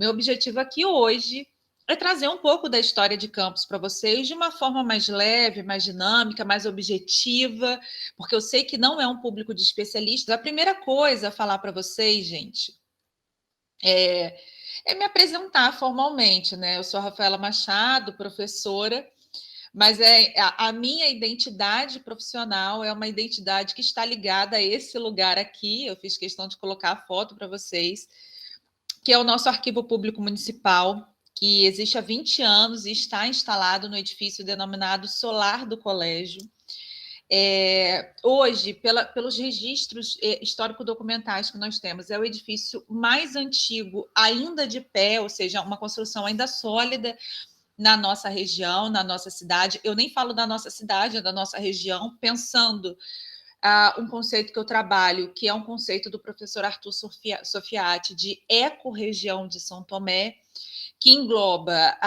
meu objetivo aqui hoje é trazer um pouco da história de Campos para vocês de uma forma mais leve, mais dinâmica, mais objetiva, porque eu sei que não é um público de especialistas. A primeira coisa a falar para vocês, gente, é me apresentar formalmente, né? Eu sou a Rafaela Machado, professora, mas a minha identidade profissional é uma identidade que está ligada a esse lugar aqui. Eu fiz questão de colocar a foto para vocês, que é o nosso arquivo público municipal, que existe há 20 anos e está instalado no edifício denominado Solar do Colégio. Hoje, pelos registros histórico-documentais que nós temos, é o edifício mais antigo ainda de pé, ou seja, uma construção ainda sólida na nossa região, na nossa cidade. Eu nem falo da nossa cidade, é da nossa região, pensando um conceito que eu trabalho, que é um conceito do professor Arthur Sofiati, de ecorregião de São Tomé, que engloba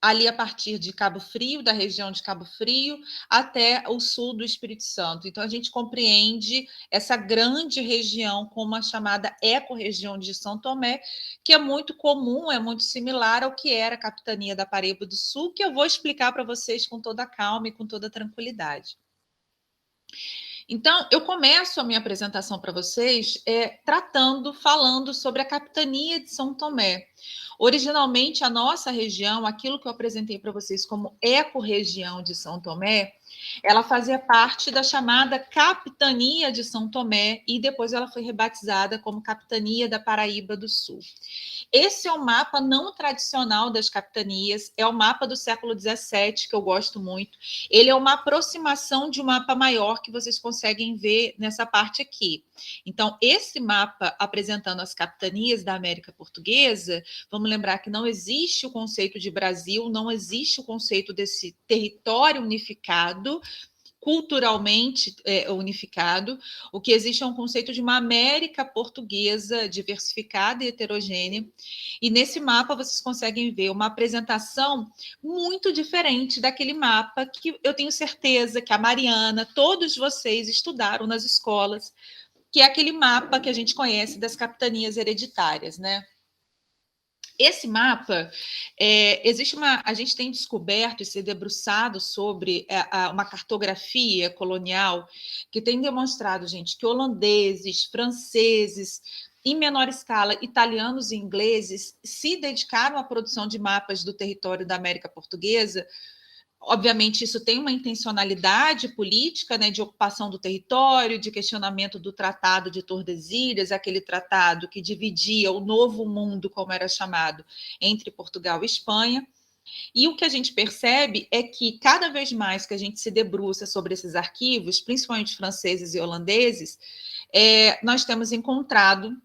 ali a partir de Cabo Frio, da região de Cabo Frio, até o sul do Espírito Santo. Então, a gente compreende essa grande região como a chamada ecorregião de São Tomé, que é muito comum, é muito similar ao que era a capitania da Paraíba do Sul, que eu vou explicar para vocês com toda calma e com toda tranquilidade. Então, eu começo a minha apresentação para vocês falando sobre a capitania de São Tomé. Originalmente, a nossa região, aquilo que eu apresentei para vocês como ecorregião de São Tomé, ela fazia parte da chamada Capitania de São Tomé e depois ela foi rebatizada como Capitania da Paraíba do Sul. Esse é o mapa não tradicional das capitanias, é o mapa do século XVII, que eu gosto muito. Ele é uma aproximação de um mapa maior que vocês conseguem ver nessa parte aqui. Então, esse mapa apresentando as capitanias da América Portuguesa, vamos lembrar que não existe o conceito de Brasil, não existe o conceito desse território unificado, culturalmente unificado. O que existe é um conceito de uma América portuguesa diversificada e heterogênea. E nesse mapa vocês conseguem ver uma apresentação muito diferente daquele mapa que eu tenho certeza que a Mariana, todos vocês estudaram nas escolas, que é aquele mapa que a gente conhece das capitanias hereditárias, né? Esse mapa, a gente tem descoberto e se debruçado sobre uma cartografia colonial que tem demonstrado, gente, que holandeses, franceses, em menor escala, italianos e ingleses se dedicaram à produção de mapas do território da América Portuguesa. Obviamente, isso tem uma intencionalidade política, né, de ocupação do território, de questionamento do Tratado de Tordesilhas, aquele tratado que dividia o Novo Mundo, como era chamado, entre Portugal e Espanha. E o que a gente percebe é que, cada vez mais que a gente se debruça sobre esses arquivos, principalmente franceses e holandeses, nós temos encontrado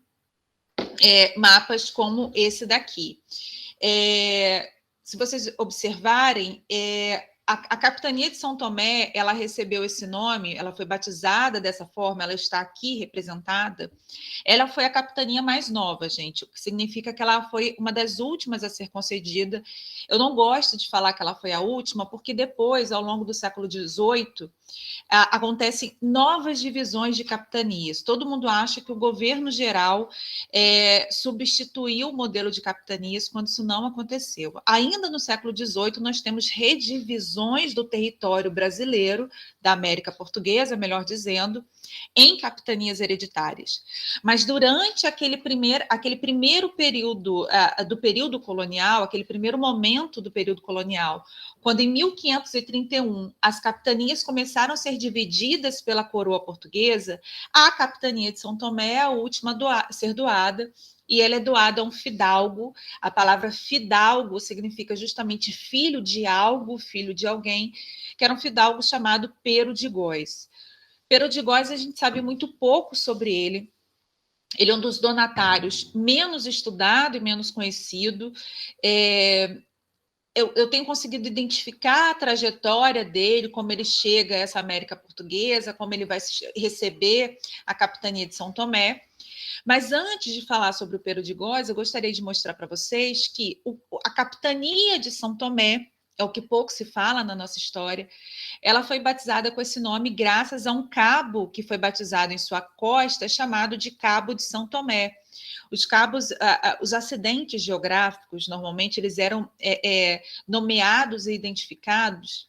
mapas como esse daqui. Se vocês observarem, a Capitania de São Tomé, ela recebeu esse nome, ela foi batizada dessa forma, ela está aqui representada. Ela foi a capitania mais nova, gente, o que significa que ela foi uma das últimas a ser concedida. Eu não gosto de falar que ela foi a última, porque depois, ao longo do século XVIII, acontecem novas divisões de capitanias. Todo mundo acha que o governo geral substituiu o modelo de capitanias, quando isso não aconteceu. Ainda no século XVIII, nós temos redivisões do território brasileiro, da América Portuguesa, melhor dizendo, em capitanias hereditárias. Mas durante aquele primeiro período do período colonial, aquele primeiro momento do período colonial, quando em 1531 as capitanias começaram a ser divididas pela coroa portuguesa, a capitania de São Tomé é a última a ser doada, e ela é doada a um fidalgo. A palavra fidalgo significa justamente filho de algo, filho de alguém, que era um fidalgo chamado Pero de Góis. Pero de Góis, a gente sabe muito pouco sobre ele. Ele é um dos donatários menos estudado e menos conhecido. Eu tenho conseguido identificar a trajetória dele, como ele chega a essa América Portuguesa, como ele vai receber a capitania de São Tomé. Mas antes de falar sobre o Pero de Góis, eu gostaria de mostrar para vocês que a capitania de São Tomé, é o que pouco se fala na nossa história, ela foi batizada com esse nome graças a um cabo que foi batizado em sua costa, chamado de Cabo de São Tomé. Os cabos, os acidentes geográficos, normalmente, eles eram nomeados e identificados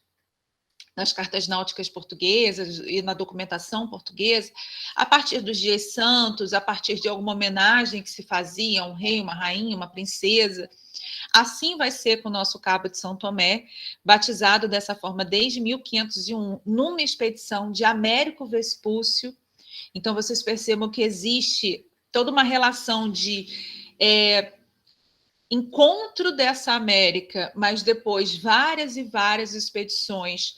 nas cartas náuticas portuguesas e na documentação portuguesa, a partir dos dias santos, a partir de alguma homenagem que se fazia a um rei, uma rainha, uma princesa. Assim vai ser com o nosso Cabo de São Tomé, batizado dessa forma desde 1501, numa expedição de Américo Vespúcio. Então, vocês percebam que existe toda uma relação de encontro dessa América, mas depois várias e várias expedições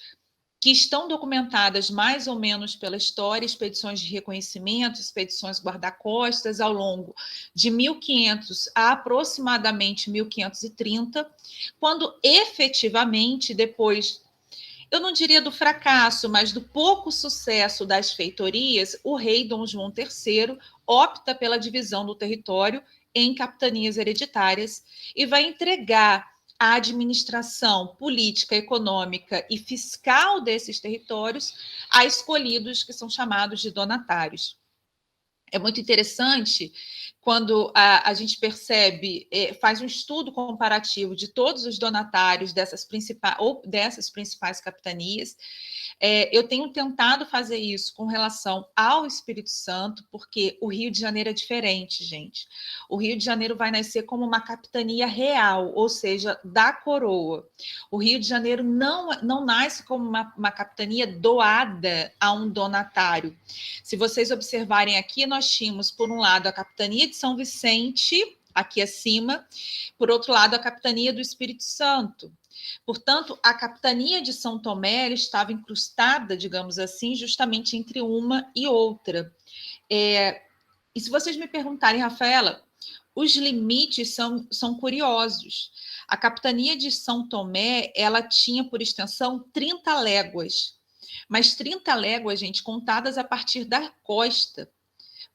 que estão documentadas mais ou menos pela história, expedições de reconhecimento, expedições guarda-costas ao longo de 1500 a aproximadamente 1530, quando efetivamente, depois, eu não diria do fracasso, mas do pouco sucesso das feitorias, o rei Dom João III opta pela divisão do território em capitanias hereditárias e vai entregar a administração política, econômica e fiscal desses territórios a escolhidos que são chamados de donatários. É muito interessante quando a gente percebe, faz um estudo comparativo de todos os donatários dessas principais capitanias. Eu tenho tentado fazer isso com relação ao Espírito Santo, porque o Rio de Janeiro é diferente, gente. O Rio de Janeiro vai nascer como uma capitania real, ou seja, da coroa. O Rio de Janeiro não nasce como uma capitania doada a um donatário. Se vocês observarem aqui, nós tínhamos, por um lado, a capitania de São Vicente, aqui acima, por outro lado, a capitania do Espírito Santo. Portanto, a capitania de São Tomé estava incrustada, digamos assim, justamente entre uma e outra. E se vocês me perguntarem, Rafaela, os limites são curiosos. A capitania de São Tomé, ela tinha por extensão 30 léguas, mas 30 léguas, gente, contadas a partir da costa.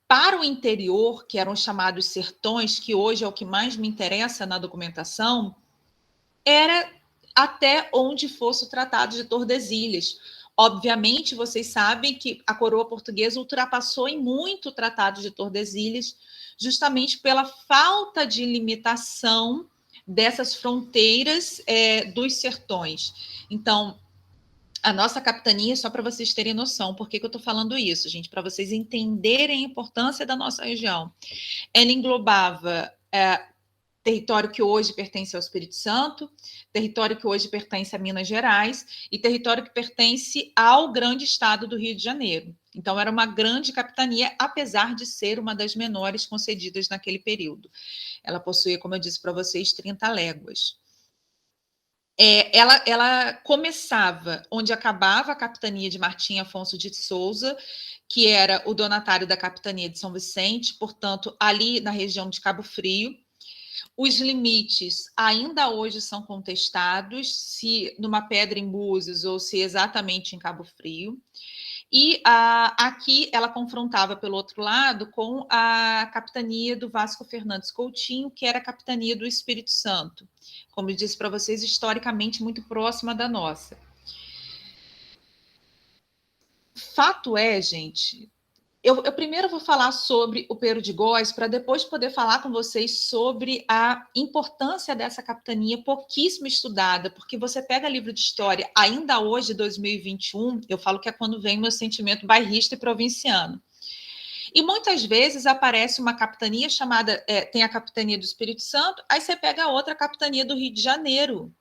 Para o interior, que eram chamados sertões, que hoje é o que mais me interessa na documentação, era até onde fosse o Tratado de Tordesilhas. Obviamente, vocês sabem que a coroa portuguesa ultrapassou em muito o Tratado de Tordesilhas, justamente pela falta de limitação dessas fronteiras dos sertões. Então, a nossa capitania, só para vocês terem noção, por que eu estou falando isso, gente? Para vocês entenderem a importância da nossa região. Ela englobava território que hoje pertence ao Espírito Santo, território que hoje pertence a Minas Gerais e território que pertence ao grande estado do Rio de Janeiro. Então, era uma grande capitania, apesar de ser uma das menores concedidas naquele período. Ela possuía, como eu disse para vocês, 30 léguas. Ela começava onde acabava a capitania de Martim Afonso de Souza, que era o donatário da capitania de São Vicente, portanto, ali na região de Cabo Frio. Os limites ainda hoje são contestados, se numa pedra em Búzios ou se exatamente em Cabo Frio. E aqui ela confrontava, pelo outro lado, com a capitania do Vasco Fernandes Coutinho, que era a capitania do Espírito Santo. Como eu disse para vocês, historicamente muito próxima da nossa. Fato é, gente, eu primeiro vou falar sobre o Pero de Góis, para depois poder falar com vocês sobre a importância dessa capitania pouquíssimo estudada, porque você pega livro de história, ainda hoje, 2021, eu falo que é quando vem o meu sentimento bairrista e provinciano. E muitas vezes aparece uma capitania chamada, tem a capitania do Espírito Santo, aí você pega a outra capitania do Rio de Janeiro,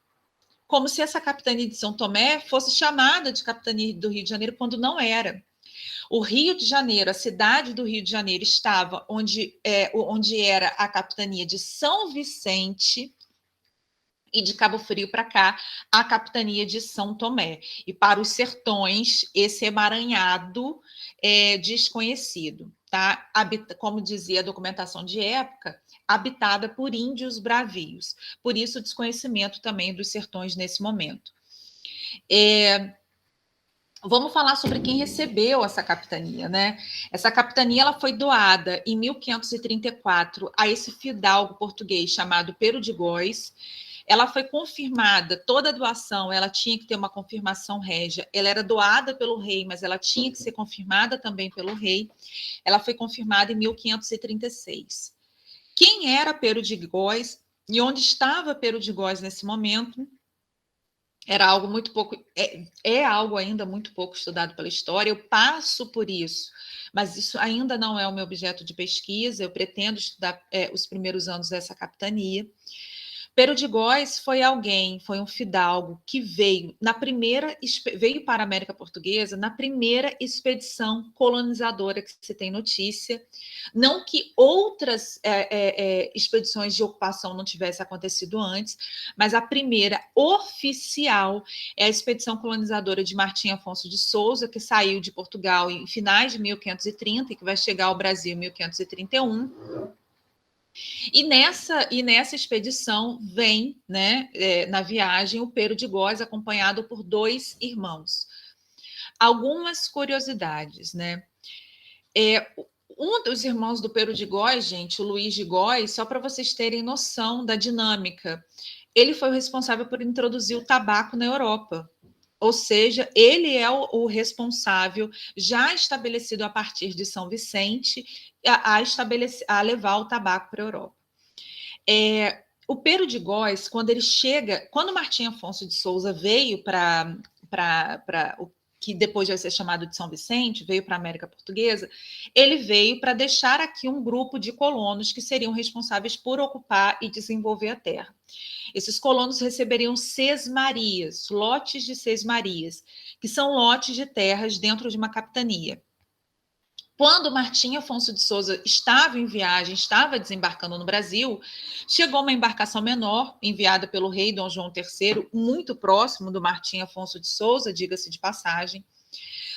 como se essa capitania de São Tomé fosse chamada de capitania do Rio de Janeiro, quando não era. O Rio de Janeiro, a cidade do Rio de Janeiro, estava onde era a capitania de São Vicente, e de Cabo Frio para cá, a capitania de São Tomé. E para os sertões, esse emaranhado desconhecido, tá? Como dizia a documentação de época, habitada por índios bravios. Por isso, o desconhecimento também dos sertões nesse momento. Vamos falar sobre quem recebeu essa capitania, né? Essa capitania ela foi doada em 1534 a esse fidalgo português chamado Pero de Góis. Ela foi confirmada, toda doação, ela tinha que ter uma confirmação régia. Ela era doada pelo rei, mas ela tinha que ser confirmada também pelo rei. Ela foi confirmada em 1536. Quem era Pero de Góis e onde estava Pero de Góis nesse momento? Era algo muito pouco, é algo ainda muito pouco estudado pela história. Eu passo por isso, mas isso ainda não é o meu objeto de pesquisa. Eu pretendo estudar os primeiros anos dessa capitania. Pero de Góis foi um fidalgo que veio para a América Portuguesa na primeira expedição colonizadora que se tem notícia. Não que outras expedições de ocupação não tivessem acontecido antes, mas a primeira oficial é a expedição colonizadora de Martim Afonso de Souza, que saiu de Portugal em finais de 1530 e que vai chegar ao Brasil em 1531. E nessa expedição vem, né, na viagem, o Pero de Góis, acompanhado por 2 irmãos. Algumas curiosidades, né? Um dos irmãos do Pero de Góis, gente, o Luís de Góis, só para vocês terem noção da dinâmica, ele foi o responsável por introduzir o tabaco na Europa. Ou seja, ele é o responsável, já estabelecido a partir de São Vicente, a levar o tabaco para a Europa. O Pero de Góis, quando Martim Afonso de Souza veio para o que depois vai ser chamado de São Vicente, veio para a América Portuguesa, ele veio para deixar aqui um grupo de colonos que seriam responsáveis por ocupar e desenvolver a terra. Esses colonos receberiam sesmarias, lotes de sesmarias, que são lotes de terras dentro de uma capitania. Quando Martim Afonso de Souza estava em viagem, estava desembarcando no Brasil, chegou uma embarcação menor, enviada pelo rei Dom João III, muito próximo do Martim Afonso de Souza, diga-se de passagem,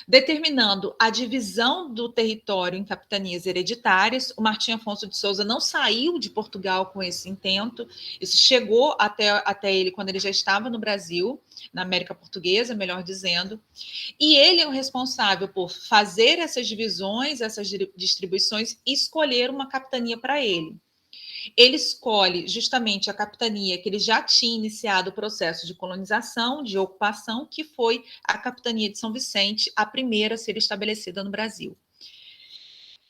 determinando a divisão do território em capitanias hereditárias. O Martim Afonso de Souza não saiu de Portugal com esse intento, isso chegou até ele quando ele já estava no Brasil, na América Portuguesa, melhor dizendo, e ele é o responsável por fazer essas divisões, essas distribuições, e escolher uma capitania para ele. Ele escolhe justamente a capitania que ele já tinha iniciado o processo de colonização, de ocupação, que foi a capitania de São Vicente, a primeira a ser estabelecida no Brasil.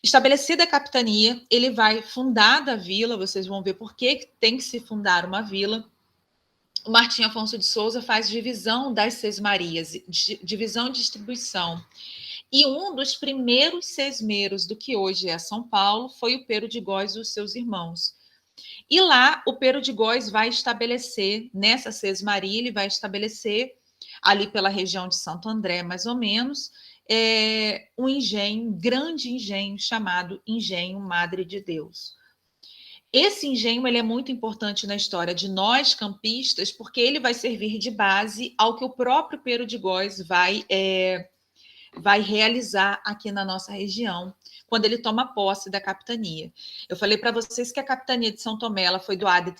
Estabelecida a capitania, ele vai fundar a vila, vocês vão ver por que tem que se fundar uma vila. O Martim Afonso de Souza faz divisão das sesmarias, divisão e distribuição. E um dos primeiros sesmeiros do que hoje é São Paulo foi o Pero de Góis e os seus irmãos. E lá o Pero de Góis vai estabelecer, nessa sesmaria, ele vai estabelecer, ali pela região de Santo André, mais ou menos, um engenho, um grande engenho, chamado Engenho Madre de Deus. Esse engenho ele é muito importante na história de nós, campistas, porque ele vai servir de base ao que o próprio Pero de Góis vai realizar aqui na nossa região, quando ele toma posse da capitania. Eu falei para vocês que a capitania de São Tomé ela foi doada em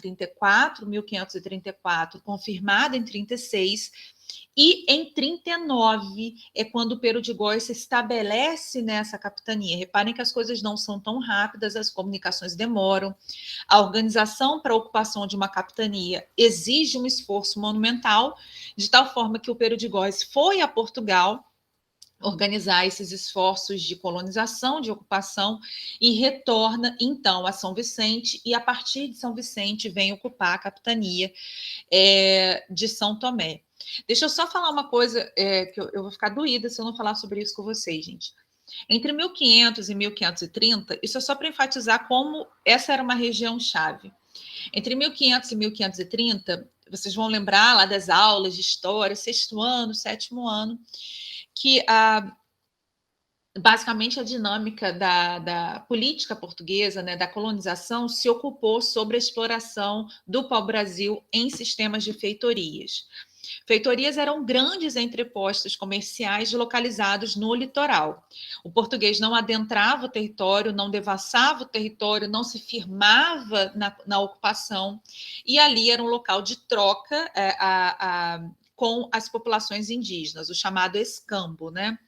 1534, confirmada em 36, e em 39 é quando o Pero de Góis se estabelece nessa capitania. Reparem que as coisas não são tão rápidas, as comunicações demoram. A organização para a ocupação de uma capitania exige um esforço monumental, de tal forma que o Pero de Góis foi a Portugal organizar esses esforços de colonização, de ocupação, e retorna, então, a São Vicente, e a partir de São Vicente vem ocupar a capitania de São Tomé. Deixa eu só falar uma coisa, que eu vou ficar doída se eu não falar sobre isso com vocês, gente. Entre 1500 e 1530, isso é só para enfatizar como essa era uma região-chave. Entre 1500 e 1530, vocês vão lembrar lá das aulas de história, 6º ano, 7º ano, que basicamente a dinâmica da política portuguesa, né, da colonização, se ocupou sobre a exploração do pau-brasil em sistemas de feitorias. Feitorias eram grandes entrepostos comerciais localizados no litoral. O português não adentrava o território, não devassava o território, não se firmava na ocupação, e ali era um local de troca com as populações indígenas, o chamado escambo, né?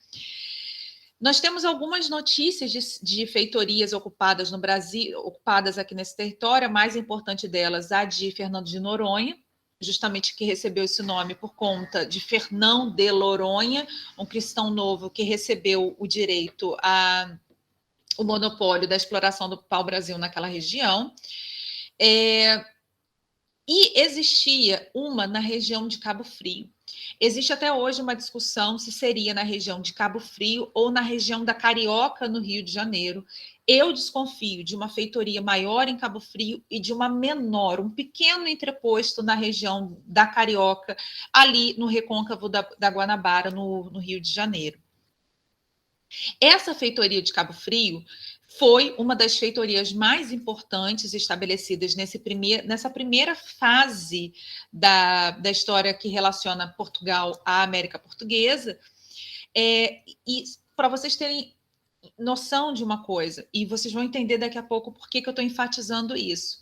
Nós temos algumas notícias de feitorias ocupadas no Brasil, ocupadas aqui nesse território. A mais importante delas, a de Fernando de Noronha, justamente que recebeu esse nome por conta de Fernão de Noronha, um cristão novo que recebeu o direito a o monopólio da exploração do pau-brasil naquela região. E existia uma na região de Cabo Frio. Existe até hoje uma discussão se seria na região de Cabo Frio ou na região da Carioca, no Rio de Janeiro. Eu desconfio de uma feitoria maior em Cabo Frio e de uma menor, um pequeno entreposto na região da Carioca, ali no recôncavo da Guanabara, no Rio de Janeiro. Essa feitoria de Cabo Frio foi uma das feitorias mais importantes estabelecidas nessa primeira fase da história que relaciona Portugal à América Portuguesa. E para vocês terem noção de uma coisa, e vocês vão entender daqui a pouco por que eu estou enfatizando isso.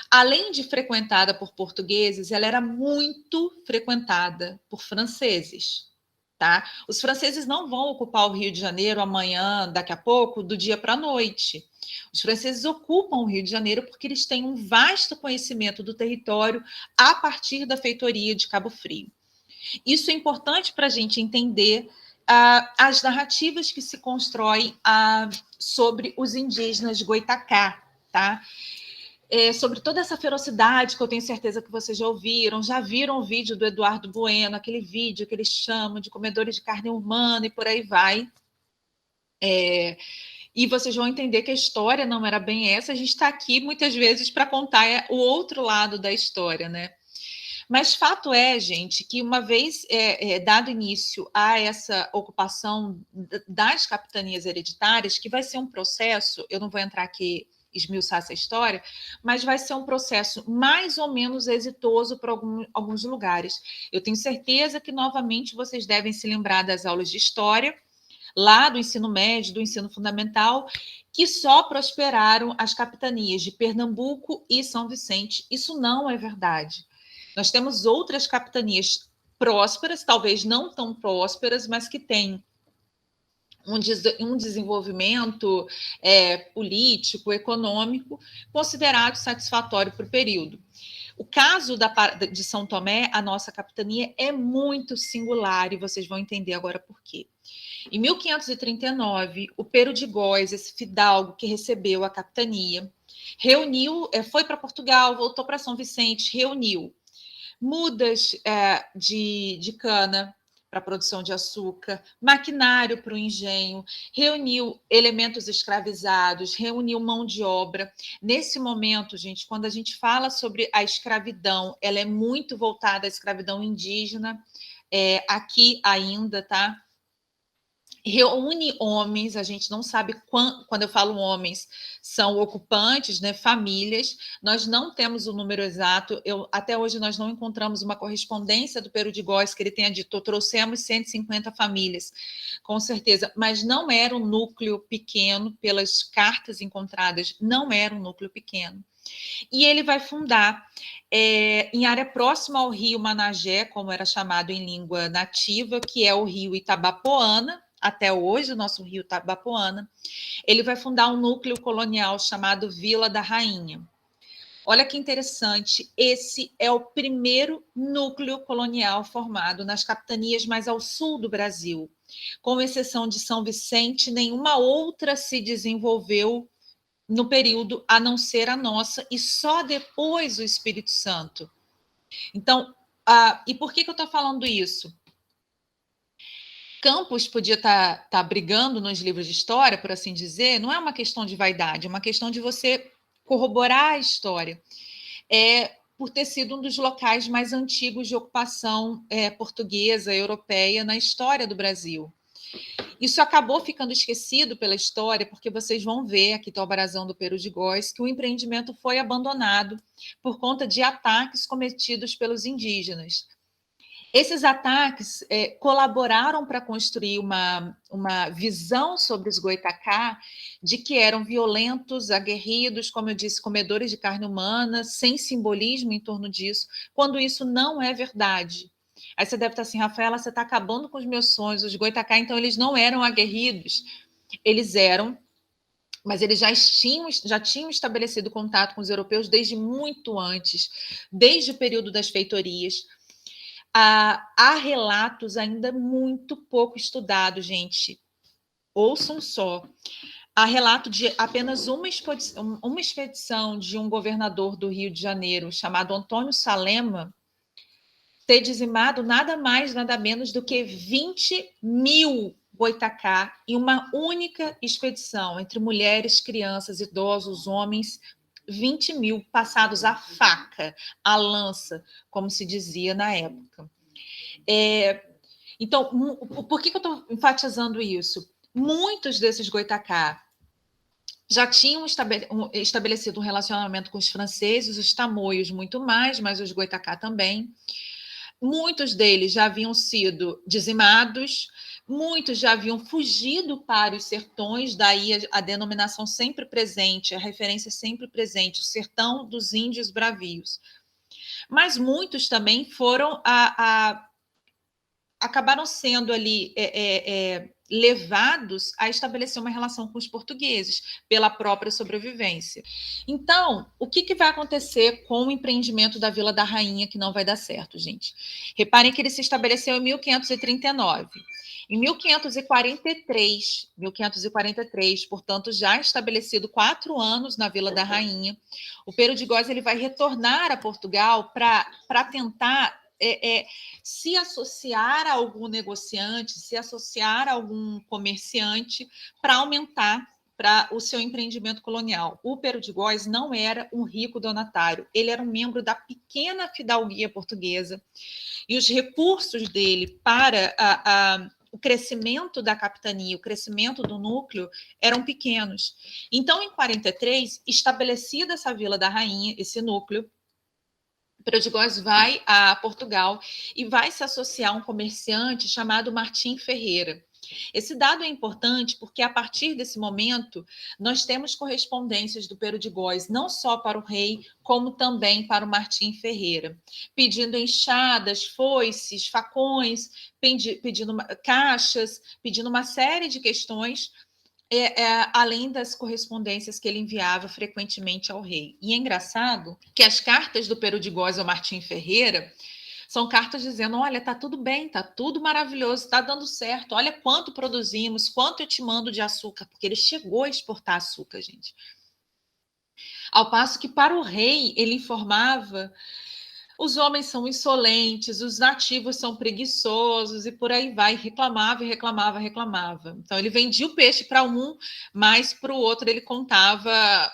Além de frequentada por portugueses, ela era muito frequentada por franceses. Tá? Os franceses não vão ocupar o Rio de Janeiro amanhã, daqui a pouco, do dia para a noite. Os franceses ocupam o Rio de Janeiro porque eles têm um vasto conhecimento do território a partir da feitoria de Cabo Frio. Isso é importante para a gente entender as narrativas que se constroem sobre os indígenas de Goitacá, tá? Sobre toda essa ferocidade que eu tenho certeza que vocês já viram o vídeo do Eduardo Bueno, aquele vídeo que eles chamam de comedores de carne humana e por aí vai. E vocês vão entender que a história não era bem essa, a gente está aqui muitas vezes para contar o outro lado da história, né? Mas fato é, gente, que uma vez dado início a essa ocupação das capitanias hereditárias, que vai ser um processo, eu não vou entrar aqui esmiuçar essa história, mas vai ser um processo mais ou menos exitoso para alguns lugares. Eu tenho certeza que, novamente, vocês devem se lembrar das aulas de história, lá do ensino médio, do ensino fundamental, que só prosperaram as capitanias de Pernambuco e São Vicente. Isso não é verdade. Nós temos outras capitanias prósperas, talvez não tão prósperas, mas que têm um desenvolvimento político, econômico, considerado satisfatório para o período. O caso de São Tomé, a nossa capitania, é muito singular, e vocês vão entender agora por quê. Em 1539, o Pero de Góis, esse fidalgo que recebeu a capitania, foi para Portugal, voltou para São Vicente, reuniu mudas de cana para a produção de açúcar, maquinário para o engenho, reuniu elementos escravizados, reuniu mão de obra. Nesse momento, gente, quando a gente fala sobre a escravidão, ela é muito voltada à escravidão indígena, aqui ainda, tá? Reúne homens, a gente não sabe quando eu falo homens, são ocupantes, né, famílias, nós não temos o número exato, até hoje nós não encontramos uma correspondência do Pero de Góis que ele tenha dito, trouxemos 150 famílias, com certeza, mas não era um núcleo pequeno, pelas cartas encontradas, não era um núcleo pequeno. E ele vai fundar em área próxima ao rio Managé, como era chamado em língua nativa, que é o rio Itabapoana, até hoje, o nosso rio Itabapoana. Ele vai fundar um núcleo colonial chamado Vila da Rainha. Olha que interessante, esse é o primeiro núcleo colonial formado nas capitanias mais ao sul do Brasil. Com exceção de São Vicente, nenhuma outra se desenvolveu no período a não ser a nossa, e só depois o Espírito Santo. Então, e por que eu estou falando isso? Campos podia estar brigando nos livros de história, por assim dizer, não é uma questão de vaidade, é uma questão de você corroborar a história. Por ter sido um dos locais mais antigos de ocupação portuguesa, europeia, na história do Brasil. Isso acabou ficando esquecido pela história, porque vocês vão ver, aqui está o brasão do Pero de Góis, que o empreendimento foi abandonado por conta de ataques cometidos pelos indígenas. Esses ataques colaboraram para construir uma visão sobre os Goitacá de que eram violentos, aguerridos, como eu disse, comedores de carne humana, sem simbolismo em torno disso, quando isso não é verdade. Aí você deve estar assim, Rafaela, você está acabando com os meus sonhos. Os Goitacá, então, eles não eram aguerridos. Eles eram, mas eles já tinham estabelecido contato com os europeus desde muito antes, desde o período das feitorias. Há relatos ainda muito pouco estudados, gente. Ouçam só. há relato de apenas uma expedição de um governador do Rio de Janeiro, chamado Antônio Salema, ter dizimado nada mais, nada menos do que 20 mil boitacá em uma única expedição, entre mulheres, crianças, idosos, homens, 20 mil passados à faca, à lança, como se dizia na época. Então, por que eu estou enfatizando isso? Muitos desses goitacá já tinham estabelecido um relacionamento com os franceses, os tamoios muito mais, mas os goitacá também. Muitos deles já haviam sido dizimados, muitos já haviam fugido para os sertões, daí a denominação sempre presente, a referência sempre presente, o sertão dos índios bravios. Mas muitos também foram acabaram sendo ali levados a estabelecer uma relação com os portugueses pela própria sobrevivência. Então, o que vai acontecer com o empreendimento da Vila da Rainha que não vai dar certo, gente? Reparem que ele se estabeleceu em 1539. Em 1543, portanto, já estabelecido 4 anos na Vila da Rainha, o Pero de Góes ele vai retornar a Portugal para tentar se associar a algum negociante, se associar a algum comerciante para aumentar para o seu empreendimento colonial. O Pero de Góes não era um rico donatário, ele era um membro da pequena fidalguia portuguesa e os recursos dele para o crescimento da capitania, o crescimento do núcleo eram pequenos. Então, em 43, estabelecida essa Vila da Rainha, esse núcleo, Pero de Góes vai a Portugal e vai se associar a um comerciante chamado Martim Ferreira. Esse dado é importante porque, a partir desse momento, nós temos correspondências do Pero de Góes, não só para o rei, como também para o Martim Ferreira, pedindo enxadas, foices, facões, pedindo caixas, pedindo uma série de questões, além das correspondências que ele enviava frequentemente ao rei. E é engraçado que as cartas do Pero de Góes ao Martim Ferreira são cartas dizendo: olha, tá tudo bem, tá tudo maravilhoso, tá dando certo, olha quanto produzimos, quanto eu te mando de açúcar, porque ele chegou a exportar açúcar, gente. Ao passo que para o rei ele informava: os homens são insolentes, os nativos são preguiçosos e por aí vai. Reclamava, reclamava, reclamava. Então, ele vendia o peixe para um, mas para o outro ele contava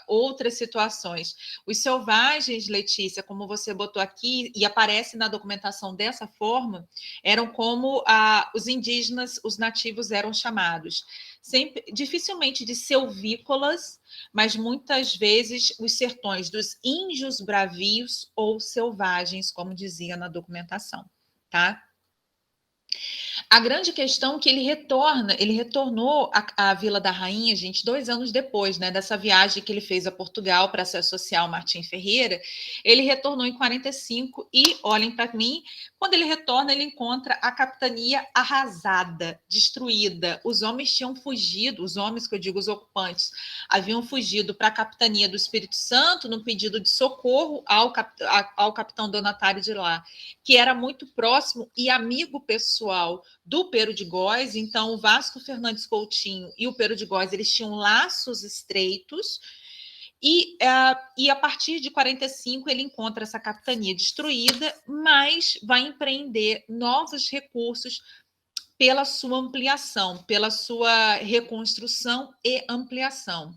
outras situações. Os selvagens, Letícia, como você botou aqui, e aparece na documentação dessa forma, eram como os indígenas, os nativos eram chamados. Dificilmente de selvícolas, mas muitas vezes os sertões dos índios bravios ou selvagens, como dizia na documentação, tá? A grande questão é que ele retornou à Vila da Rainha, gente, 2 anos depois, né, dessa viagem que ele fez a Portugal para se associar ao Martim Ferreira. Ele retornou em 45 e, olhem para mim, quando ele retorna, ele encontra a capitania arrasada, destruída. Os homens tinham fugido, os homens que eu digo, os ocupantes, haviam fugido para a capitania do Espírito Santo no pedido de socorro ao capitão donatário de lá, que era muito próximo e amigo pessoal do Pero de Góes. Então, o Vasco Fernandes Coutinho e o Pero de Góes, eles tinham laços estreitos, e a partir de 45 ele encontra essa capitania destruída, mas vai empreender novos recursos pela sua ampliação, pela sua reconstrução e ampliação.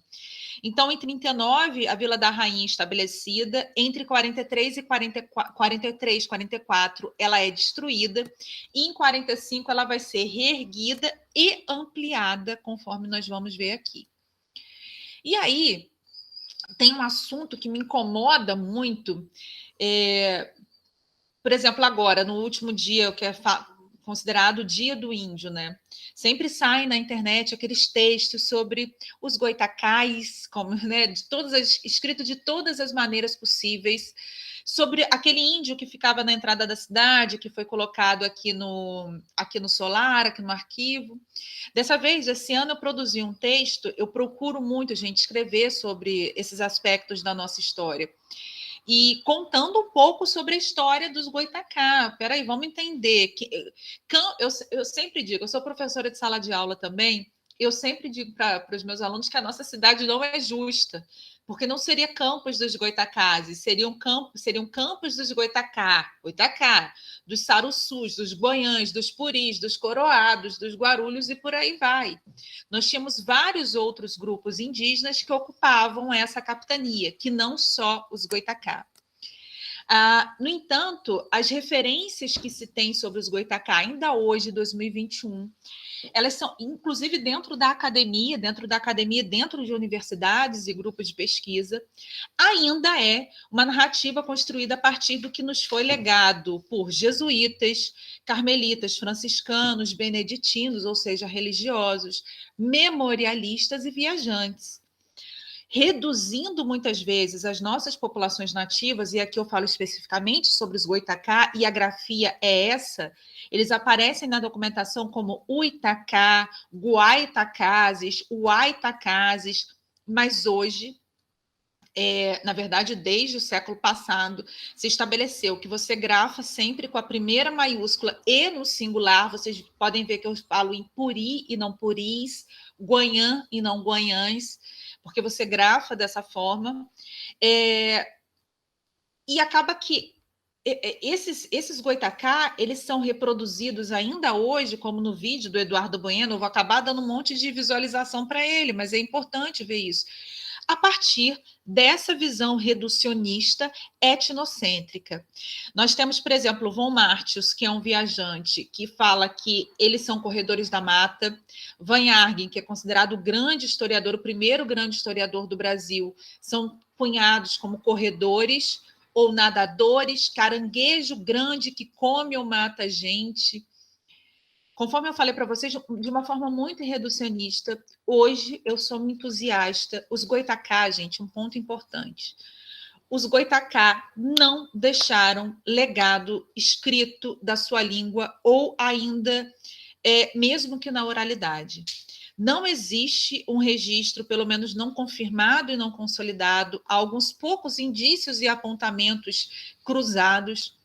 Então, em 39, a Vila da Rainha estabelecida, entre 43 e 44, ela é destruída, e em 45 ela vai ser reerguida e ampliada, conforme nós vamos ver aqui. E aí, tem um assunto que me incomoda muito, por exemplo, agora, no último dia, que é considerado o Dia do Índio, né? Sempre saem na internet aqueles textos sobre os goitacás, como, né, escrito de todas as maneiras possíveis, sobre aquele índio que ficava na entrada da cidade, que foi colocado aqui no Solar, aqui no arquivo. Dessa vez, esse ano, eu produzi um texto, eu procuro muito, gente, escrever sobre esses aspectos da nossa história. E contando um pouco sobre a história dos goitacá. Peraí, vamos entender. Eu sempre digo, eu sou professora de sala de aula também, eu sempre digo para os meus alunos que a nossa cidade não é justa, porque não seria Campos dos Goitacazes, seriam campos dos Goitacá, dos Saruçus, dos Boiãs, dos Puris, dos Coroados, dos Guarulhos e por aí vai. Nós tínhamos vários outros grupos indígenas que ocupavam essa capitania, que não só os Goitacá. No entanto, as referências que se tem sobre os Goitacá, ainda hoje, 2021, elas são, inclusive dentro de universidades e grupos de pesquisa, ainda é uma narrativa construída a partir do que nos foi legado por jesuítas, carmelitas, franciscanos, beneditinos, ou seja, religiosos, memorialistas e viajantes, reduzindo muitas vezes as nossas populações nativas, e aqui eu falo especificamente sobre os Goitacá, e a grafia é essa, eles aparecem na documentação como Uitacá, Guaitacazes, Uaitacazes, mas hoje, na verdade, desde o século passado, se estabeleceu que você grafa sempre com a primeira maiúscula e no singular, vocês podem ver que eu falo em puri e não puris, guanhã e não guanhãs, porque você grafa dessa forma, e acaba que esses Goitacá, eles são reproduzidos ainda hoje, como no vídeo do Eduardo Bueno, eu vou acabar dando um monte de visualização para ele, mas é importante ver isso, a partir dessa visão reducionista etnocêntrica. Nós temos, por exemplo, o Von Martius, que é um viajante, que fala que eles são corredores da mata. Van Argen, que é considerado o grande historiador, o primeiro grande historiador do Brasil, são cunhados como corredores ou nadadores, caranguejo grande que come ou mata gente. Conforme eu falei para vocês, de uma forma muito reducionista, hoje eu sou uma entusiasta. Os Goitacá, gente, um ponto importante. Os Goitacá não deixaram legado escrito da sua língua, ou ainda, mesmo que na oralidade. Não existe um registro, pelo menos não confirmado e não consolidado, há alguns poucos indícios e apontamentos cruzados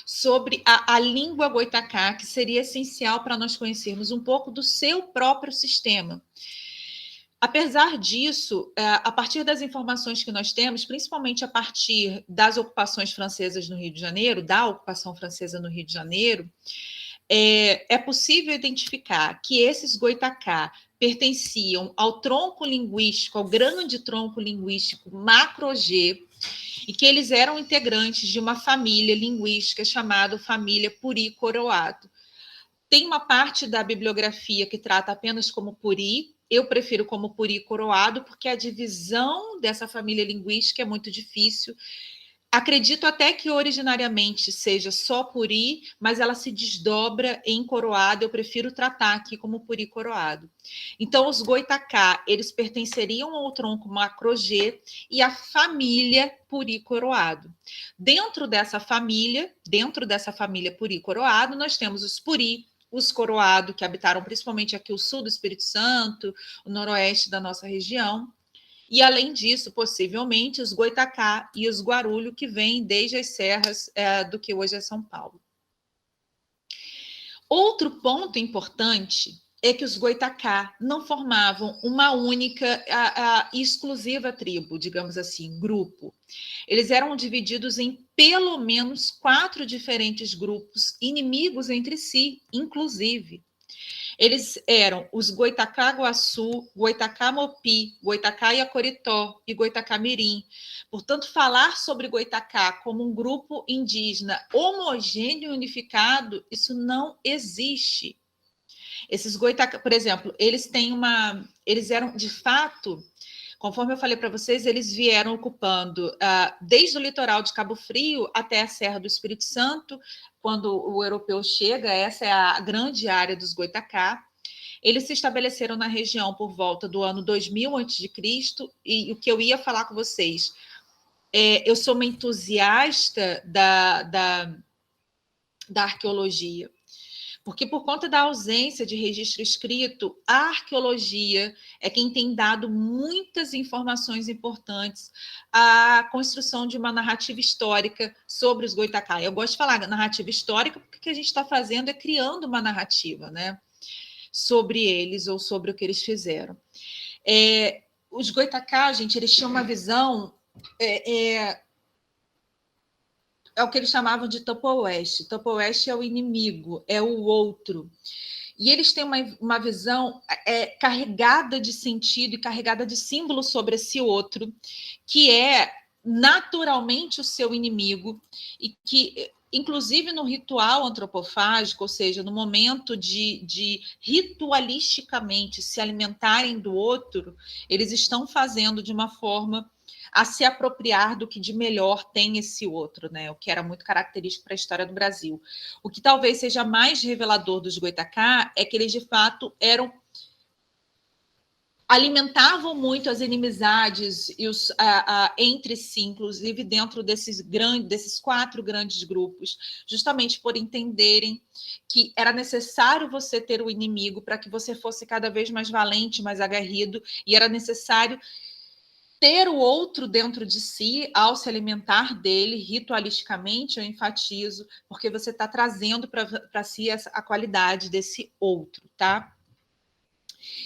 sobre a língua Goitacá, que seria essencial para nós conhecermos um pouco do seu próprio sistema. Apesar disso, a partir das informações que nós temos, principalmente a partir das ocupações francesas no Rio de Janeiro, da ocupação francesa no Rio de Janeiro, é possível identificar que esses Goitacá pertenciam ao tronco linguístico, ao grande tronco linguístico Macro-G, e que eles eram integrantes de uma família linguística chamada família Puri-Coroado. Tem uma parte da bibliografia que trata apenas como Puri, eu prefiro como Puri-Coroado, porque a divisão dessa família linguística é muito difícil. Acredito até que originariamente seja só Puri, mas ela se desdobra em Coroado. Eu prefiro tratar aqui como Puri Coroado. Então, os Goitacá, eles pertenceriam ao tronco Macro-G e à família Puri Coroado. Dentro dessa família Puri Coroado, nós temos os Puri, os Coroado, que habitaram principalmente aqui o sul do Espírito Santo, o noroeste da nossa região. E, além disso, possivelmente, os Goitacá e os Guarulhos, que vêm desde as serras do que hoje é São Paulo. Outro ponto importante é que os Goitacá não formavam uma única e exclusiva tribo, digamos assim, grupo. Eles eram divididos em pelo menos 4 diferentes grupos, inimigos entre si, inclusive. Eles eram os Goitacá-Guaçu, Goitacá-Mopi, Goitacá-Iacoritó e Goitacá-Mirim. Portanto, falar sobre Goitacá como um grupo indígena homogêneo e unificado, isso não existe. Esses Goitacá, por exemplo, eles eram, de fato, conforme eu falei para vocês, eles vieram ocupando desde o litoral de Cabo Frio até a Serra do Espírito Santo. Quando o europeu chega, essa é a grande área dos Goitacá. Eles se estabeleceram na região por volta do ano 2000 a.C., e o que eu ia falar com vocês, eu sou uma entusiasta da arqueologia, porque por conta da ausência de registro escrito, a arqueologia é quem tem dado muitas informações importantes à construção de uma narrativa histórica sobre os Goitacá. Eu gosto de falar narrativa histórica porque o que a gente está fazendo é criando uma narrativa, né? sobre eles ou sobre o que eles fizeram. Os Goitacá, gente, eles tinham uma visão... É o que eles chamavam de Topo-Oeste. Topo-Oeste é o inimigo, é o outro. E eles têm uma visão carregada de sentido e carregada de símbolo sobre esse outro, que é naturalmente o seu inimigo, e que, inclusive no ritual antropofágico, ou seja, no momento de ritualisticamente se alimentarem do outro, eles estão fazendo de uma forma a se apropriar do que de melhor tem esse outro, né? O que era muito característico para a história do Brasil. O que talvez seja mais revelador dos Goitacá é que eles, de fato, alimentavam muito as inimizades e entre si, inclusive dentro desses 4 grandes grupos, justamente por entenderem que era necessário você ter o inimigo para que você fosse cada vez mais valente, mais aguerrido, e era necessário ter o outro dentro de si ao se alimentar dele ritualisticamente, eu enfatizo, porque você está trazendo para si a qualidade desse outro, tá?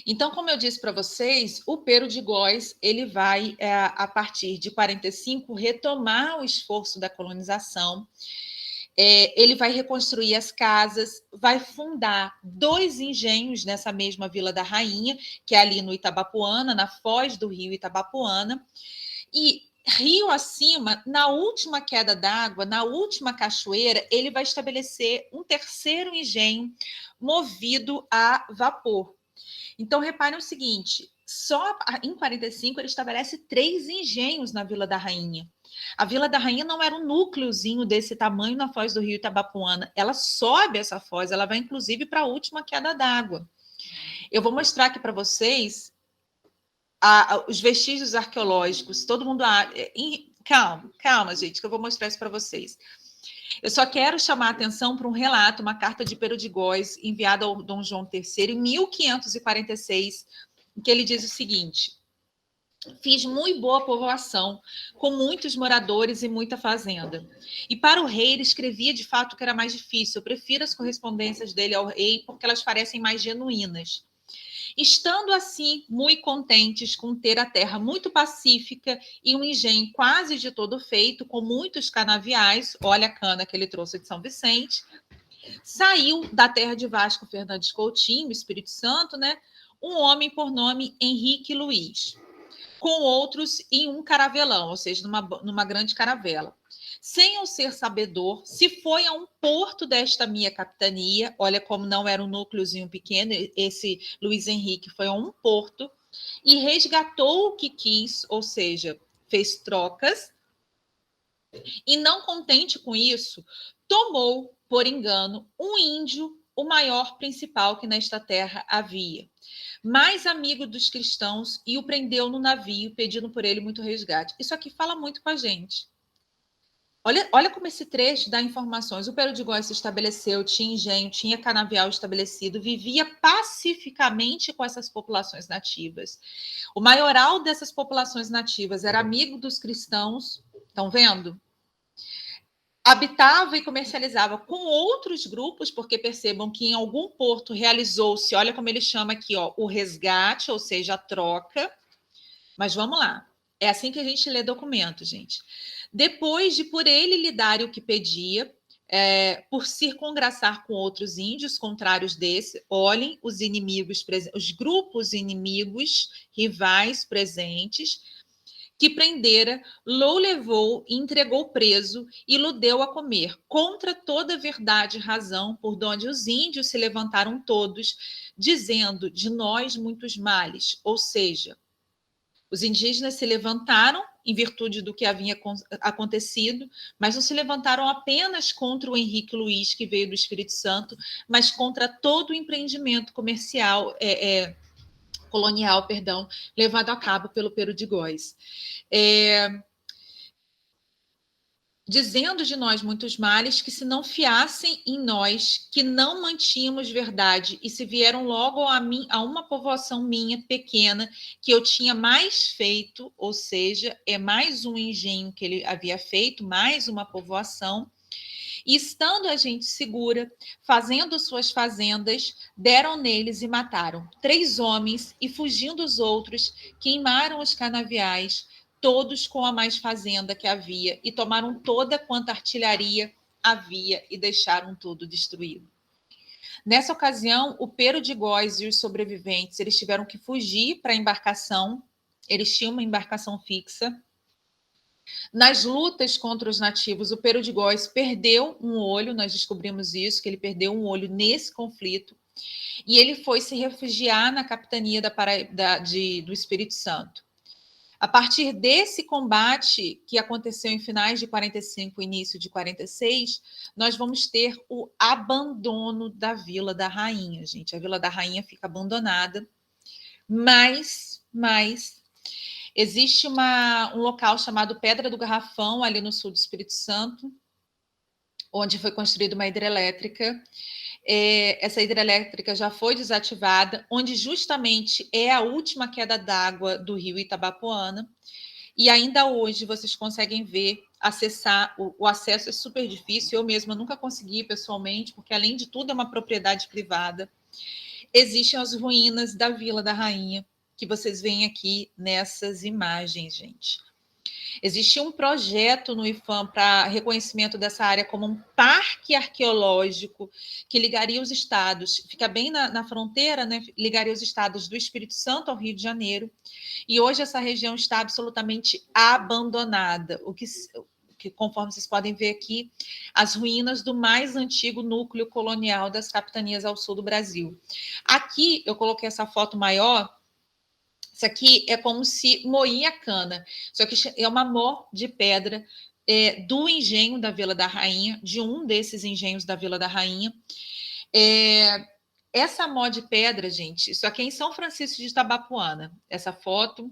Então, como eu disse para vocês, o Pero de Góis, ele vai, a partir de 45, retomar o esforço da colonização. Ele vai reconstruir as casas, vai fundar 2 engenhos nessa mesma Vila da Rainha, que é ali no Itabapoana, na foz do rio Itabapoana, e rio acima, na última queda d'água, na última cachoeira, ele vai estabelecer um 3º engenho movido a vapor. Então, reparem o seguinte, só em 45 ele estabelece 3 engenhos na Vila da Rainha. A Vila da Rainha não era um núcleozinho desse tamanho na foz do rio Itabapoana. Ela sobe essa foz, ela vai inclusive para a última queda d'água. Eu vou mostrar aqui para vocês os vestígios arqueológicos. Todo mundo... Calma, gente, que eu vou mostrar isso para vocês. Eu só quero chamar a atenção para um relato, uma carta de Pero de Góis, enviada ao Dom João III, em 1546, em que ele diz o seguinte: fiz muito boa povoação, com muitos moradores e muita fazenda. E para o rei ele escrevia de fato que era mais difícil. Eu prefiro as correspondências dele ao rei porque elas parecem mais genuínas. Estando assim muito contentes com ter a terra muito pacífica e um engenho quase de todo feito, com muitos canaviais, olha a cana que ele trouxe de São Vicente, saiu da terra de Vasco Fernandes Coutinho, Espírito Santo, né, um homem por nome Henrique Luiz, com outros em um caravelão, ou seja, numa grande caravela. Sem eu ser sabedor, se foi a um porto desta minha capitania, olha como não era um núcleozinho pequeno, esse Luiz Henrique foi a um porto, e resgatou o que quis, ou seja, fez trocas, e não contente com isso, tomou, por engano, um índio, o maior principal que nesta terra havia, mais amigo dos cristãos, e o prendeu no navio, pedindo por ele muito resgate. Isso aqui fala muito com a gente. Olha como esse trecho dá informações. O Pero de Góis se estabeleceu, tinha engenho, tinha canavial estabelecido, vivia pacificamente com essas populações nativas. O maioral dessas populações nativas era amigo dos cristãos, estão vendo? Habitava e comercializava com outros grupos, porque percebam que em algum porto realizou-se, olha como ele chama aqui, ó, o resgate, ou seja, a troca. Mas vamos lá. É assim que a gente lê documento, gente. Depois de por ele lhe dar o que pedia, por se congraçar com outros índios contrários desse, olhem os inimigos, os grupos inimigos, rivais presentes, que prendera, lo levou e entregou preso e lo deu a comer, contra toda verdade e razão, por donde os índios se levantaram todos, dizendo de nós muitos males, ou seja, os indígenas se levantaram em virtude do que havia acontecido, mas não se levantaram apenas contra o Henrique Luiz, que veio do Espírito Santo, mas contra todo o empreendimento comercial, colonial, perdão, levado a cabo pelo Pero de Góis. Dizendo de nós muitos males, que se não fiassem em nós, que não mantínhamos verdade, e se vieram logo a uma povoação minha pequena, que eu tinha mais feito, ou seja, é mais um engenho que ele havia feito, mais uma povoação, E estando a gente segura, fazendo suas fazendas, deram neles e mataram 3 homens, e fugindo os outros, queimaram os canaviais, todos com a mais fazenda que havia, e tomaram toda quanta artilharia havia e deixaram tudo destruído. Nessa ocasião, o Pero de Góis e os sobreviventes, eles tiveram que fugir para a embarcação, eles tinham uma embarcação fixa. Nas lutas contra os nativos, o Pero de Góis perdeu um olho, nós descobrimos isso, que ele perdeu um olho nesse conflito, e ele foi se refugiar na capitania do Espírito Santo. A partir desse combate que aconteceu em finais de 45 e início de 46, nós vamos ter o abandono da Vila da Rainha, gente. A Vila da Rainha fica abandonada, mas existe um local chamado Pedra do Garrafão, ali no sul do Espírito Santo, onde foi construída uma hidrelétrica. Essa hidrelétrica já foi desativada, onde justamente é a última queda d'água do rio Itabapoana, e ainda hoje vocês conseguem ver, acessar, o acesso é super difícil, eu mesma nunca consegui pessoalmente, porque além de tudo é uma propriedade privada. Existem as ruínas da Vila da Rainha, que vocês veem aqui nessas imagens, gente. Existia um projeto no IFAM para reconhecimento dessa área como um parque arqueológico que ligaria os estados, fica bem na fronteira, né? Ligaria os estados do Espírito Santo ao Rio de Janeiro. E hoje essa região está absolutamente abandonada, o que, conforme vocês podem ver aqui, as ruínas do mais antigo núcleo colonial das capitanias ao sul do Brasil. Aqui eu coloquei essa foto maior. Isso aqui é como se moía a cana, só que é uma mó de pedra do engenho da Vila da Rainha, de um desses engenhos da Vila da Rainha. Essa mó de pedra, gente, isso aqui é em São Francisco de Itabapoana. Essa foto,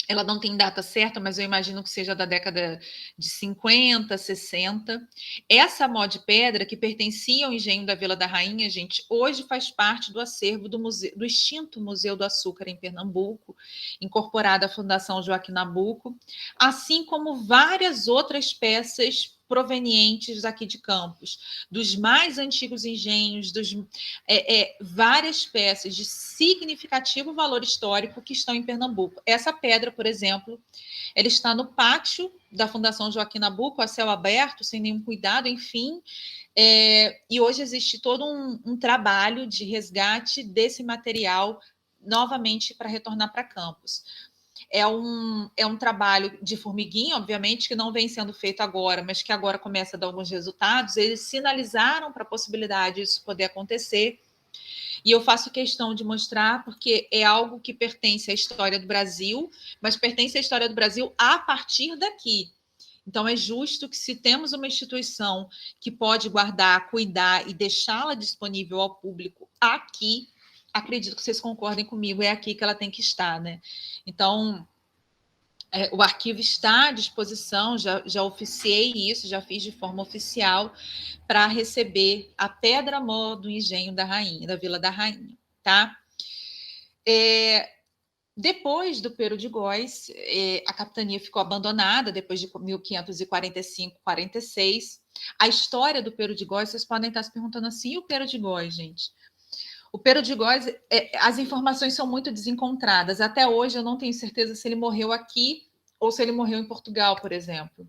ela não tem data certa, mas eu imagino que seja da década de 50, 60. Essa mó de pedra, que pertencia ao engenho da Vila da Rainha, gente, hoje faz parte do acervo do extinto Museu do Açúcar em Pernambuco, incorporado à Fundação Joaquim Nabuco, assim como várias outras peças provenientes daqui de Campos, dos mais antigos engenhos, várias peças de significativo valor histórico que estão em Pernambuco. Essa pedra, por exemplo, ela está no pátio da Fundação Joaquim Nabuco, a céu aberto, sem nenhum cuidado, enfim. E hoje existe todo um trabalho de resgate desse material novamente para retornar para Campos. É um trabalho de formiguinha, obviamente, que não vem sendo feito agora, mas que agora começa a dar alguns resultados. Eles sinalizaram para a possibilidade disso poder acontecer. E eu faço questão de mostrar, porque é algo que pertence à história do Brasil, mas pertence à história do Brasil a partir daqui. Então, é justo que, se temos uma instituição que pode guardar, cuidar e deixá-la disponível ao público aqui, acredito que vocês concordem comigo, é aqui que ela tem que estar, né? Então, o arquivo está à disposição, já oficiei isso, já fiz de forma oficial para receber a pedra-mó do engenho da Rainha, da Vila da Rainha, tá? Depois do Pero de Góis, a capitania ficou abandonada depois de 1545, 46. A história do Pero de Góis, vocês podem estar se perguntando assim, e o Pero de Góis, gente? O Pero de Góis, as informações são muito desencontradas. Até hoje eu não tenho certeza se ele morreu aqui ou se ele morreu em Portugal, por exemplo.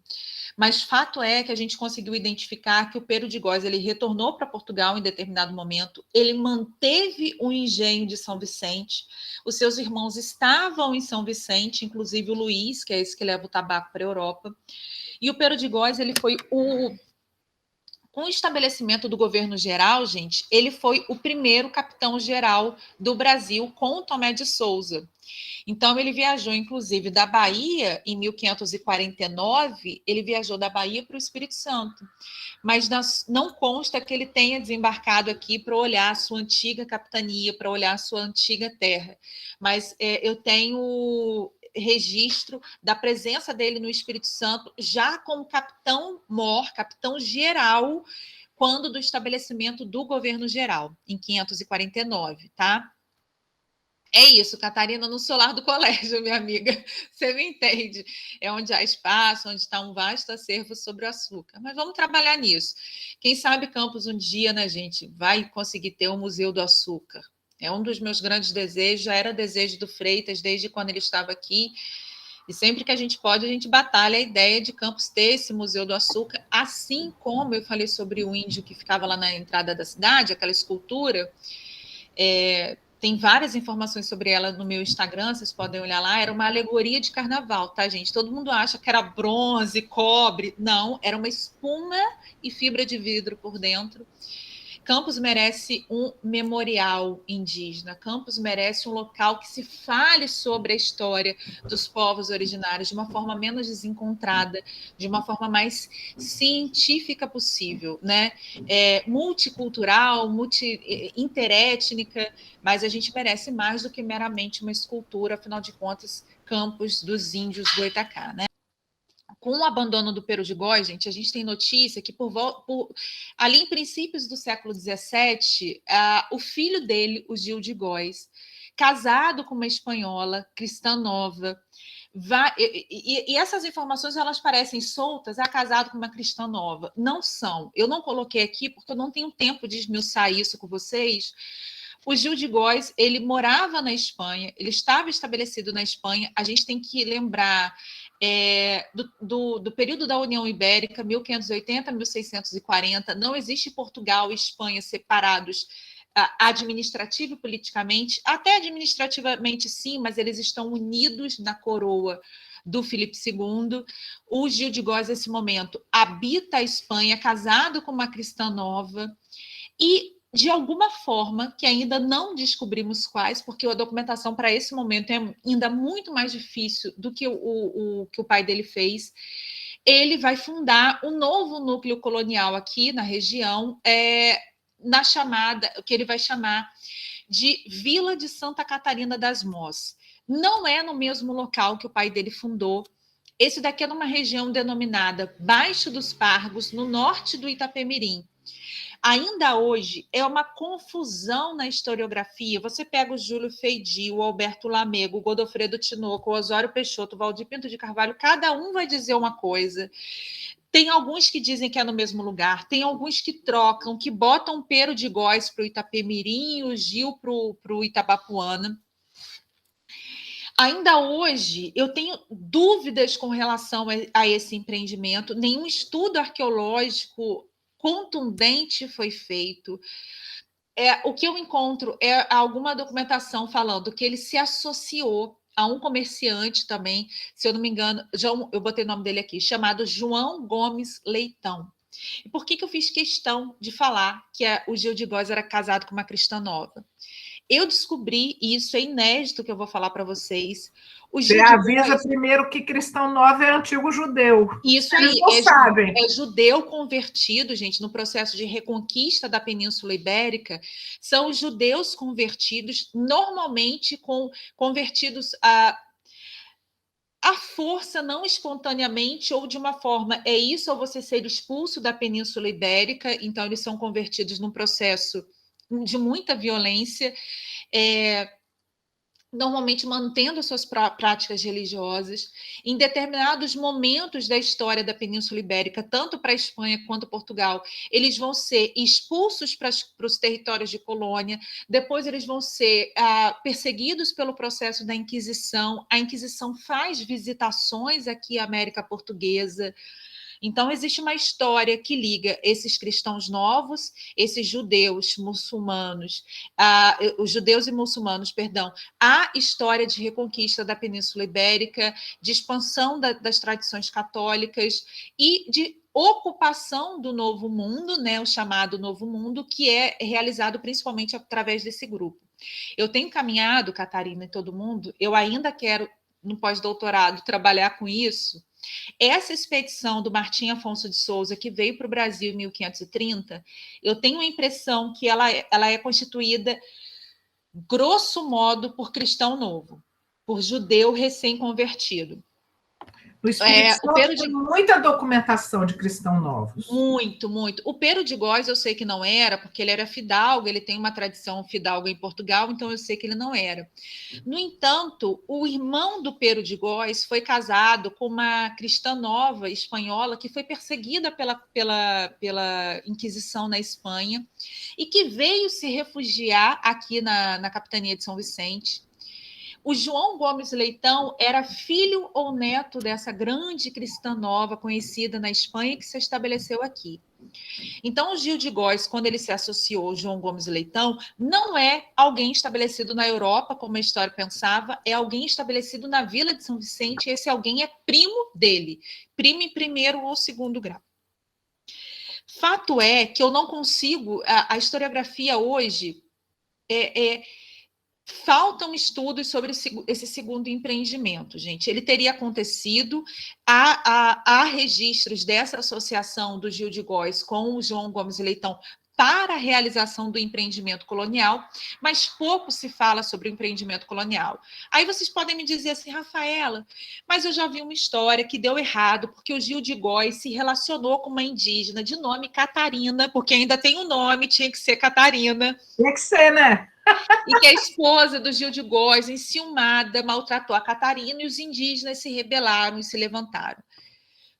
Mas fato é que a gente conseguiu identificar que o Pero de Góis ele retornou para Portugal em determinado momento, ele manteve o engenho de São Vicente, os seus irmãos estavam em São Vicente, inclusive o Luís, que é esse que leva o tabaco para a Europa, e o Pero de Góis ele foi com o estabelecimento do governo geral, gente, ele foi o primeiro capitão-geral do Brasil com Tomé de Souza. Então, ele viajou, inclusive, da Bahia, em 1549, ele viajou da Bahia para o Espírito Santo. Mas não consta que ele tenha desembarcado aqui para olhar a sua antiga capitania, para olhar a sua antiga terra. Mas eu tenho registro da presença dele no Espírito Santo, já como capitão-mor, capitão-geral, quando do estabelecimento do governo geral, em 549, tá? É isso, Catarina, no solar do colégio, minha amiga. Você me entende? É onde há espaço, onde está um vasto acervo sobre o açúcar. Mas vamos trabalhar nisso. Quem sabe Campos um dia, né, gente, vai conseguir ter um Museu do Açúcar. É um dos meus grandes desejos, já era desejo do Freitas desde quando ele estava aqui. E sempre que a gente pode, a gente batalha a ideia de Campos ter esse Museu do Açúcar, assim como eu falei sobre o índio que ficava lá na entrada da cidade, aquela escultura. Tem várias informações sobre ela no meu Instagram, vocês podem olhar lá. Era uma alegoria de carnaval, tá, gente? Todo mundo acha que era bronze, cobre. Não, era uma espuma e fibra de vidro por dentro. Campos merece um memorial indígena. Campos merece um local que se fale sobre a história dos povos originários de uma forma menos desencontrada, de uma forma mais científica possível, né? Multicultural, interétnica, mas a gente merece mais do que meramente uma escultura, afinal de contas, Campos dos Índios do Itacá, né? Com o abandono do Peru de Góis, gente, a gente tem notícia que ali em princípios do século XVII, o filho dele, o Gil de Góis, casado com uma espanhola, cristã nova, e essas informações elas parecem soltas, casado com uma cristã nova. Não são. Eu não coloquei aqui porque eu não tenho tempo de esmiuçar isso com vocês. O Gil de Góis, ele morava na Espanha, ele estava estabelecido na Espanha. A gente tem que lembrar do período da União Ibérica, 1580 a 1640. Não existe Portugal e Espanha separados administrativo e politicamente, até administrativamente sim, mas eles estão unidos na coroa do Filipe II. O Gil de Góis, nesse momento, habita a Espanha, casado com uma cristã nova, e de alguma forma, que ainda não descobrimos quais, porque a documentação para esse momento é ainda muito mais difícil do que o que o pai dele fez, ele vai fundar um novo núcleo colonial aqui na região, na chamada, que ele vai chamar de Vila de Santa Catarina das Mós. Não é no mesmo local que o pai dele fundou. Esse daqui é numa região denominada Baixo dos Pargos, no norte do Itapemirim. Ainda hoje é uma confusão na historiografia. Você pega o Júlio Feidi, o Alberto Lamego, o Godofredo Tinoco, o Osório Peixoto, o Valdir Pinto de Carvalho, cada um vai dizer uma coisa. Tem alguns que dizem que é no mesmo lugar, tem alguns que trocam, que botam Pero de Góis para o Itapemirim e o Gil para o Itabapuana. Ainda hoje, eu tenho dúvidas com relação a esse empreendimento. Nenhum estudo arqueológico contundente foi feito. O que eu encontro é alguma documentação falando que ele se associou a um comerciante também, se eu não me engano, eu botei o nome dele aqui, chamado João Gomes Leitão. E por que eu fiz questão de falar que o Gil de Góis era casado com uma cristã nova? Eu descobri, e isso é inédito que eu vou falar para vocês. Você avisa primeiro que cristão novo é antigo judeu. Isso aí, é judeu convertido, gente, no processo de reconquista da Península Ibérica. São os judeus convertidos, normalmente convertidos à força, não espontaneamente, ou de uma forma, é isso, ou você ser expulso da Península Ibérica. Então, eles são convertidos num processo de muita violência, normalmente mantendo suas práticas religiosas. Em determinados momentos da história da Península Ibérica, tanto para a Espanha quanto Portugal, eles vão ser expulsos para os territórios de colônia, depois eles vão ser perseguidos pelo processo da Inquisição. A Inquisição faz visitações aqui à América Portuguesa. Então, existe uma história que liga esses cristãos novos, esses judeus muçulmanos, os judeus e muçulmanos, perdão, à história de reconquista da Península Ibérica, de expansão das tradições católicas e de ocupação do Novo Mundo, né, o chamado Novo Mundo, que é realizado principalmente através desse grupo. Eu tenho caminhado, Catarina e todo mundo, eu ainda quero, no pós-doutorado, trabalhar com isso. Essa expedição do Martim Afonso de Souza, que veio para o Brasil em 1530, eu tenho a impressão que ela é constituída, grosso modo, por cristão novo, por judeu recém-convertido. No Espírito Santo tem muita documentação de cristãos novos. Muito, muito. O Pero de Góis eu sei que não era, porque ele era fidalgo, ele tem uma tradição fidalga em Portugal, então eu sei que ele não era. No entanto, o irmão do Pero de Góis foi casado com uma cristã nova espanhola que foi perseguida pela Inquisição na Espanha e que veio se refugiar aqui na capitania de São Vicente. O João Gomes Leitão era filho ou neto dessa grande cristã nova conhecida na Espanha que se estabeleceu aqui. Então, o Gil de Góis, quando ele se associou ao João Gomes Leitão, não é alguém estabelecido na Europa, como a história pensava, é alguém estabelecido na Vila de São Vicente, e esse alguém é primo dele, primo em primeiro ou segundo grau. Fato é que eu não consigo, a historiografia hoje faltam estudos sobre esse segundo empreendimento, gente. Ele teria acontecido, há registros dessa associação do Gil de Góis com o João Gomes Leitão para a realização do empreendimento colonial, mas pouco se fala sobre o empreendimento colonial. Aí vocês podem me dizer assim, Rafaela, mas eu já vi uma história que deu errado, porque o Gil de Góis se relacionou com uma indígena de nome Catarina, porque ainda tem um nome, tinha que ser Catarina. Tinha que ser, né? E que a esposa do Gil de Góis, enciumada, maltratou a Catarina e os indígenas se rebelaram e se levantaram.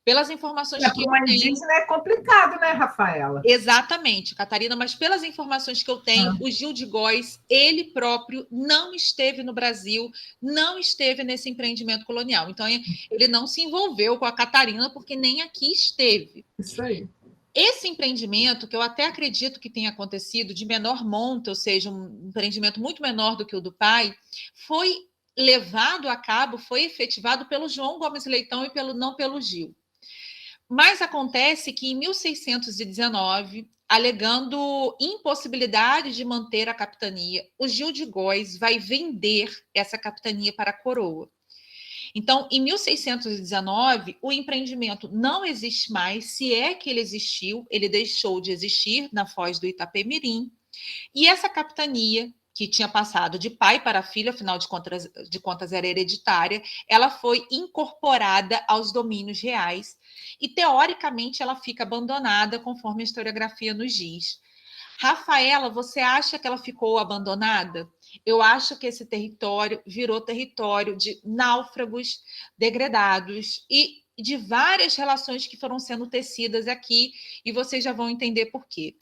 Pelas informações que eu uma tenho... indígena é complicado, né, Rafaela? Exatamente, Catarina, mas pelas informações que eu tenho, o Gil de Góis, ele próprio não esteve no Brasil, não esteve nesse empreendimento colonial. Então, ele não se envolveu com a Catarina, porque nem aqui esteve. Isso aí. Esse empreendimento, que eu até acredito que tenha acontecido de menor monta, ou seja, um empreendimento muito menor do que o do pai, foi levado a cabo, foi efetivado pelo João Gomes Leitão e não pelo Gil. Mas acontece que em 1619, alegando impossibilidade de manter a capitania, o Gil de Góis vai vender essa capitania para a coroa. Então, em 1619, o empreendimento não existe mais, se é que ele existiu, ele deixou de existir na foz do Itapemirim, e essa capitania, que tinha passado de pai para filho, afinal de contas era hereditária, ela foi incorporada aos domínios reais, e teoricamente ela fica abandonada, conforme a historiografia nos diz. Rafaela, você acha que ela ficou abandonada? Eu acho que esse território virou território de náufragos degradados e de várias relações que foram sendo tecidas aqui, e vocês já vão entender por quê.